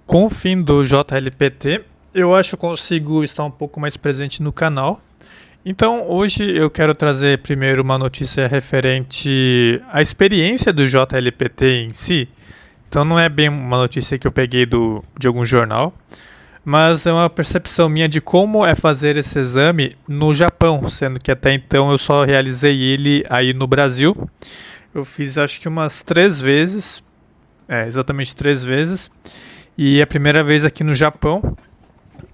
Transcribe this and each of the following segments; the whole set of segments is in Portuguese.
Com o fim do JLPT, eu acho que eu consigo estar um pouco mais presente no canal. Então, hoje eu quero trazer primeiro uma notícia referente à experiência do JLPT em si. Então, não é bem uma notícia que eu peguei de algum jornal, mas é uma percepção minha de como é fazer esse exame no Japão, sendo que até então eu só realizei ele aí no Brasil. Eu fiz acho que umas 3 vezes, exatamente 3 vezes. E é a primeira vez aqui no Japão.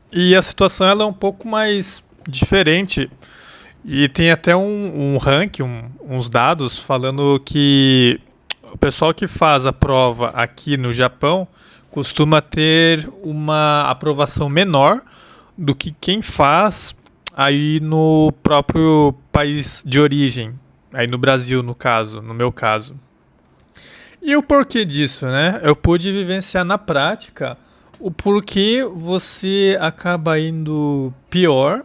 E a situação ela é um pouco mais diferente. E tem até um ranking, uns dados falando que o pessoal que faz a prova aqui no Japão costuma ter uma aprovação menor do que quem faz aí no próprio país de origem, aí no Brasil, no caso, no meu caso. E o porquê disso, né? Eu pude vivenciar na prática o porquê você acaba indo pior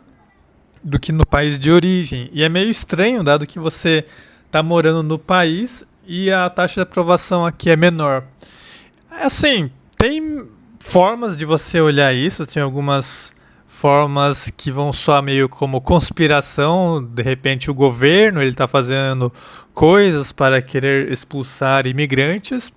do que no país de origem. E é meio estranho, dado que você está morando no país e a taxa de aprovação aqui é menor. Assim, tem formas de você olhar isso, tem algumas formas que vão soar meio como conspiração, de repente o governo ele está fazendo coisas para querer expulsar imigrantes,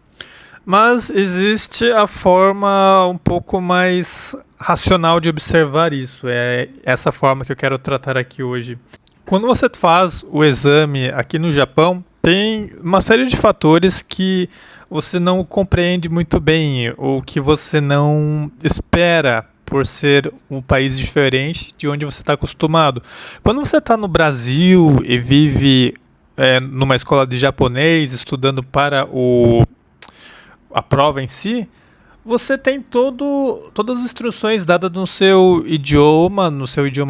mas existe a forma um pouco mais racional de observar isso, é essa forma que eu quero tratar aqui hoje. Quando você faz o exame aqui no Japão, tem uma série de fatores que você não compreende muito bem ou que você não espera por ser um país diferente de onde você está acostumado. Quando você está no Brasil e vive numa escola de japonês, estudando para a prova em si, você tem todas as instruções dadas no seu idioma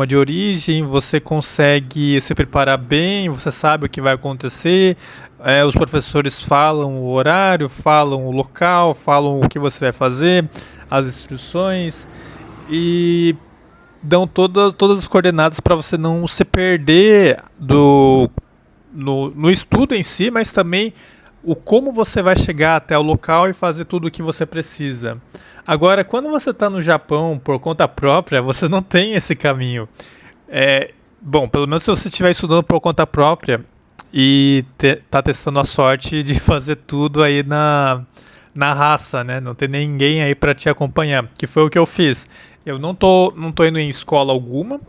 de origem, você consegue se preparar bem, você sabe o que vai acontecer, os professores falam o horário, falam o local, falam o que você vai fazer, as instruções e dão todas as coordenadas para você não se perder no estudo em si, mas também o como você vai chegar até o local e fazer tudo o que você precisa. Agora, quando você está no Japão por conta própria, você não tem esse caminho. Bom, pelo menos se você estiver estudando por conta própria e tá testando a sorte de fazer tudo aí na raça, né? Não tem ninguém aí para te acompanhar, que foi o que eu fiz. Eu não tô indo em escola alguma,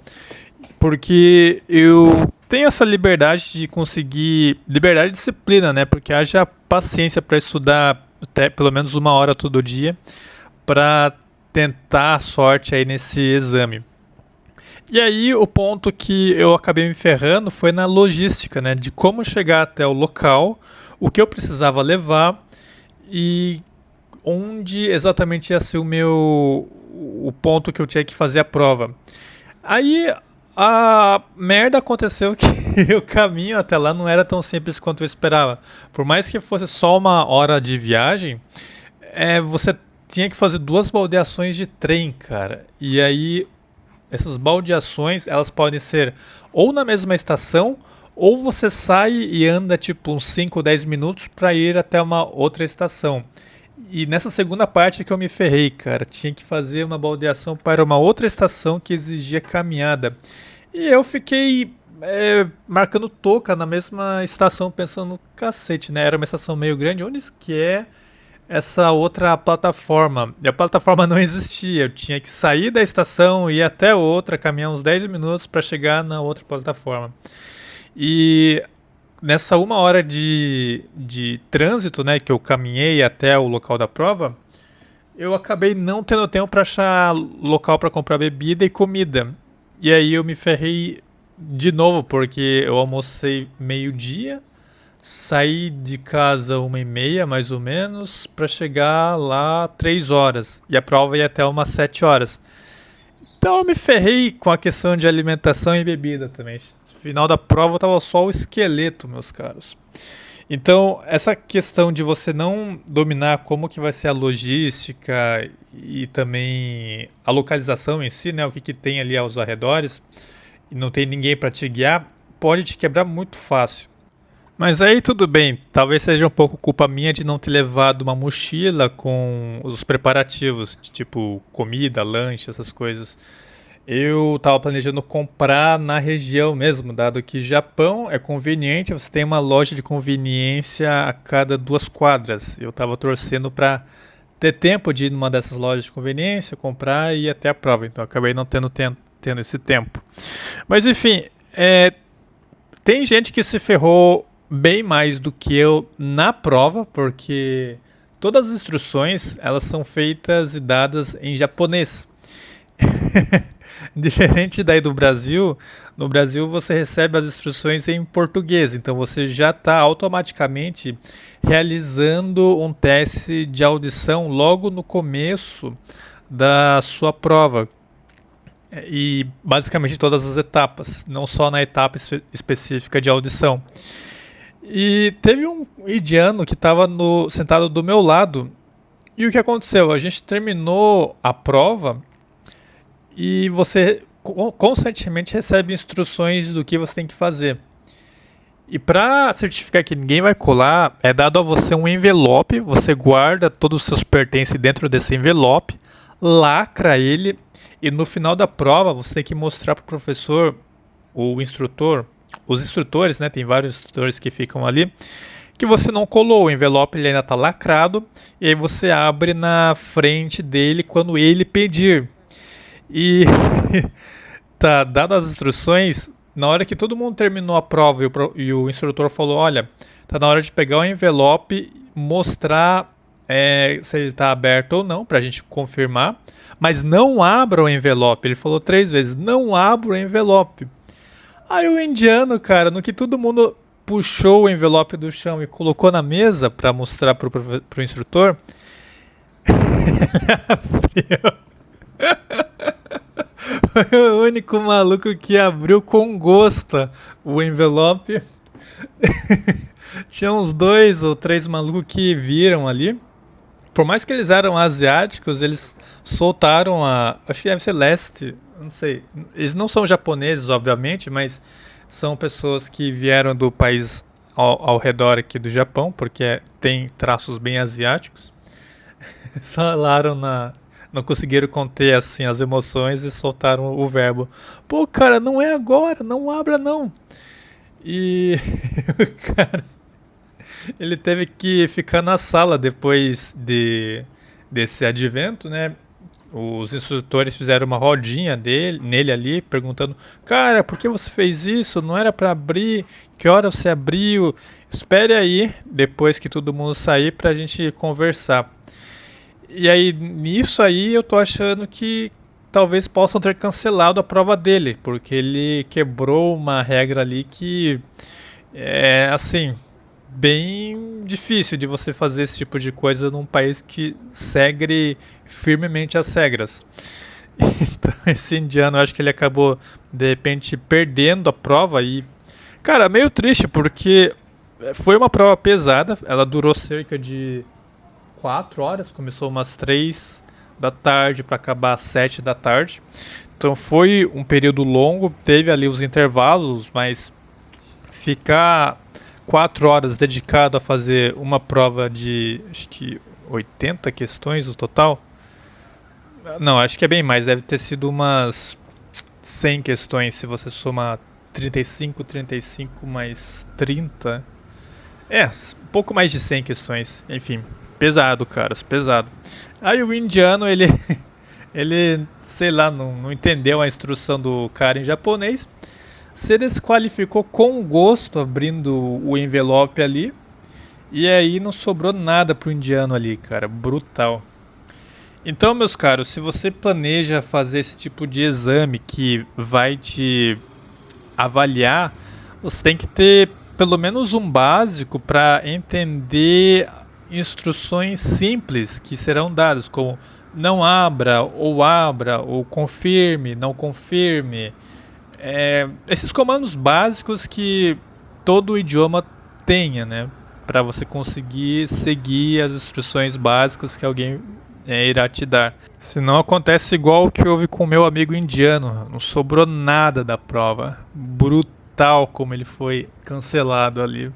porque eu tenho essa liberdade de conseguir, liberdade e disciplina, né? Porque haja paciência para estudar até pelo menos 1 hora todo dia para tentar a sorte aí nesse exame. E aí o ponto que eu acabei me ferrando foi na logística, né? De como chegar até o local, o que eu precisava levar e onde exatamente ia ser o ponto que eu tinha que fazer a prova. Aí a merda aconteceu que o caminho até lá não era tão simples quanto eu esperava. Por mais que fosse só 1 hora de viagem, você tinha que fazer 2 baldeações de trem, cara. E aí essas baldeações, elas podem ser ou na mesma estação, ou você sai e anda tipo uns 5, 10 minutos para ir até uma outra estação. E nessa segunda parte que eu me ferrei, cara. Tinha que fazer uma baldeação para uma outra estação que exigia caminhada. E eu fiquei marcando toca na mesma estação, pensando, cacete, né? Era uma estação meio grande, onde que é essa outra plataforma? E a plataforma não existia. Eu tinha que sair da estação, ir até outra, caminhar uns 10 minutos para chegar na outra plataforma. E nessa 1 hora de trânsito, né, que eu caminhei até o local da prova, eu acabei não tendo tempo para achar local para comprar bebida e comida. E aí eu me ferrei de novo, porque eu almocei meio-dia, saí de casa 1h30, mais ou menos, para chegar lá 3 horas. E a prova ia até umas 7 horas. Então eu me ferrei com a questão de alimentação e bebida também. No final da prova tava só o esqueleto, meus caros. Então, essa questão de você não dominar como que vai ser a logística e também a localização em si, né, o que que tem ali aos arredores, e não tem ninguém para te guiar, pode te quebrar muito fácil. Mas aí tudo bem, talvez seja um pouco culpa minha de não ter levado uma mochila com os preparativos, tipo comida, lanche, essas coisas. Eu tava planejando comprar na região mesmo, dado que Japão é conveniente, você tem uma loja de conveniência a cada 2 quadras. Eu tava torcendo pra ter tempo de ir numa dessas lojas de conveniência, comprar e ir até a prova. Então eu acabei não tendo esse tempo. Mas enfim, tem gente que se ferrou bem mais do que eu na prova, porque todas as instruções elas são feitas e dadas em japonês. Diferente daí do Brasil, no Brasil você recebe as instruções em português, então você já está automaticamente realizando um teste de audição logo no começo da sua prova. E basicamente todas as etapas, não só na etapa específica de audição. E teve um indiano que estava sentado do meu lado. E o que aconteceu? A gente terminou a prova e você constantemente recebe instruções do que você tem que fazer. E para certificar que ninguém vai colar, é dado a você um envelope, você guarda todos os seus pertences dentro desse envelope, lacra ele e no final da prova você tem que mostrar para o professor, o instrutor, os instrutores, né? Tem vários instrutores que ficam ali, que você não colou, o envelope ele ainda está lacrado e aí você abre na frente dele quando ele pedir. E tá dado as instruções, na hora que todo mundo terminou a prova e o instrutor falou, olha, tá na hora de pegar o envelope, mostrar se ele tá aberto ou não, pra gente confirmar, mas não abra o envelope. Ele falou 3 vezes, não abra o envelope. Aí o indiano, cara, no que todo mundo puxou o envelope do chão e colocou na mesa pra mostrar pro instrutor, ele abriu. Foi o único maluco que abriu com gosto o envelope. Tinha uns 2 ou 3 malucos que viram ali. Por mais que eles eram asiáticos, eles soltaram acho que deve ser leste, não sei. Eles não são japoneses, obviamente, mas são pessoas que vieram do país ao redor aqui do Japão, porque tem traços bem asiáticos. Falaram não conseguiram conter assim as emoções e soltaram o verbo. Pô, cara, não é agora, não abra não. E o cara, ele teve que ficar na sala depois desse advento, né? Os instrutores fizeram uma rodinha nele ali, perguntando: cara, por que você fez isso? Não era pra abrir? Que hora você abriu? Espere aí, depois que todo mundo sair, pra gente conversar. E aí, nisso aí, eu tô achando que talvez possam ter cancelado a prova dele, porque ele quebrou uma regra ali que é, assim, bem difícil de você fazer esse tipo de coisa num país que segue firmemente as regras. Então, esse indiano, eu acho que ele acabou, de repente, perdendo a prova e, cara, meio triste, porque foi uma prova pesada, ela durou cerca de 4 horas, começou umas 3 da tarde para acabar às 7 da tarde. Então foi um período longo, teve ali os intervalos, mas ficar 4 horas dedicado a fazer uma prova de acho que 80 questões no total. Não, acho que é bem mais, deve ter sido umas 100 questões se você somar 35 mais 30. Um pouco mais de 100 questões, enfim. Pesado, caras, pesado. Aí o indiano, ele sei lá, não entendeu a instrução do cara em japonês, se desqualificou com gosto abrindo o envelope ali, e aí não sobrou nada pro indiano ali, cara, brutal. Então, meus caros, se você planeja fazer esse tipo de exame que vai te avaliar, você tem que ter pelo menos um básico para entender instruções simples que serão dadas, como não abra, ou confirme, não confirme. Esses comandos básicos que todo idioma tenha, né? Para você conseguir seguir as instruções básicas que alguém irá te dar. Senão acontece igual o que houve com o meu amigo indiano. Não sobrou nada da prova. Brutal como ele foi cancelado ali.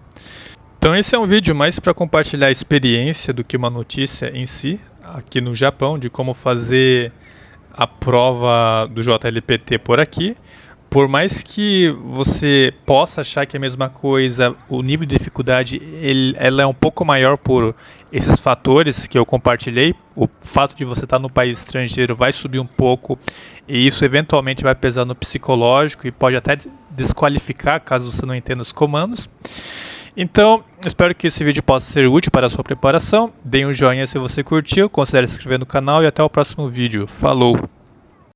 Então esse é um vídeo mais para compartilhar a experiência do que uma notícia em si, aqui no Japão, de como fazer a prova do JLPT por aqui. Por mais que você possa achar que é a mesma coisa, o nível de dificuldade ela é um pouco maior por esses fatores que eu compartilhei. O fato de você estar no país estrangeiro vai subir um pouco e isso eventualmente vai pesar no psicológico e pode até desqualificar caso você não entenda os comandos. Então, espero que esse vídeo possa ser útil para a sua preparação. Dê um joinha se você curtiu, considere se inscrever no canal e até o próximo vídeo. Falou!